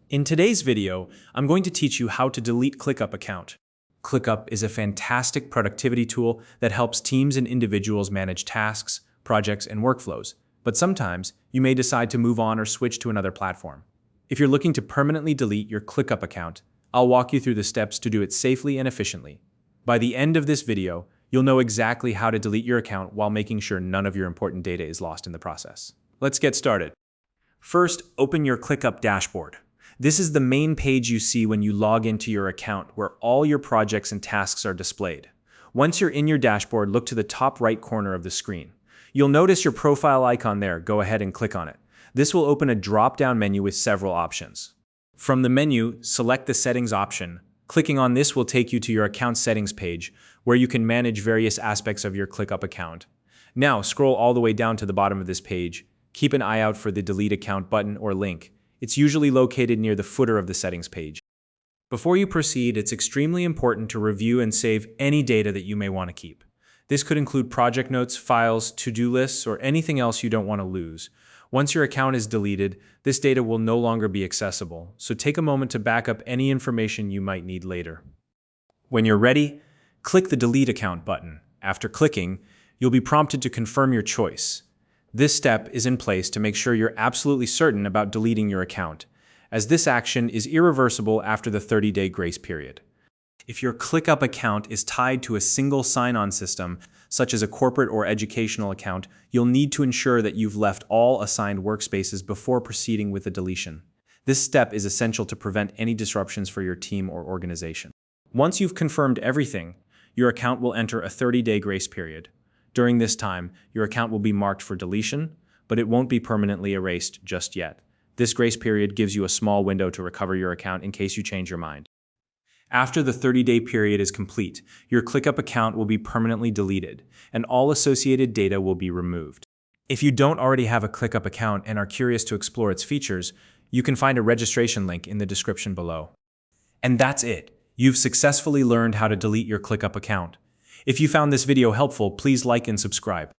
In today's video, I'm going to teach you how to delete ClickUp account. ClickUp is a fantastic productivity tool that helps teams and individuals manage tasks, projects, and workflows, but sometimes you may decide to move on or switch to another platform. If you're looking to permanently delete your ClickUp account, I'll walk you through the steps to do it safely and efficiently. By the end of this video, you'll know exactly how to delete your account while making sure none of your important data is lost in the process. Let's get started. First, open your ClickUp dashboard. This is the main page you see when you log into your account, where all your projects and tasks are displayed. Once you're in your dashboard, look to the top right corner of the screen. You'll notice your profile icon there. Go ahead and click on it. This will open a drop-down menu with several options. From the menu, select the Settings option. Clicking on this will take you to your account settings page, where you can manage various aspects of your ClickUp account. Now, scroll all the way down to the bottom of this page. Keep an eye out for the Delete Account button or link. It's usually located near the footer of the settings page. Before you proceed, it's extremely important to review and save any data that you may want to keep. This could include project notes, files, to-do lists, or anything else you don't want to lose. Once your account is deleted, this data will no longer be accessible, so take a moment to back up any information you might need later. When you're ready, click the Delete Account button. After clicking, you'll be prompted to confirm your choice. This step is in place to make sure you're absolutely certain about deleting your account, as this action is irreversible after the 30-day grace period. If your ClickUp account is tied to a single sign-on system, such as a corporate or educational account, you'll need to ensure that you've left all assigned workspaces before proceeding with the deletion. This step is essential to prevent any disruptions for your team or organization. Once you've confirmed everything, your account will enter a 30-day grace period. During this time, your account will be marked for deletion, but it won't be permanently erased just yet. This grace period gives you a small window to recover your account in case you change your mind. After the 30-day period is complete, your ClickUp account will be permanently deleted, and all associated data will be removed. If you don't already have a ClickUp account and are curious to explore its features, you can find a registration link in the description below. And that's it. You've successfully learned how to delete your ClickUp account. If you found this video helpful, please like and subscribe.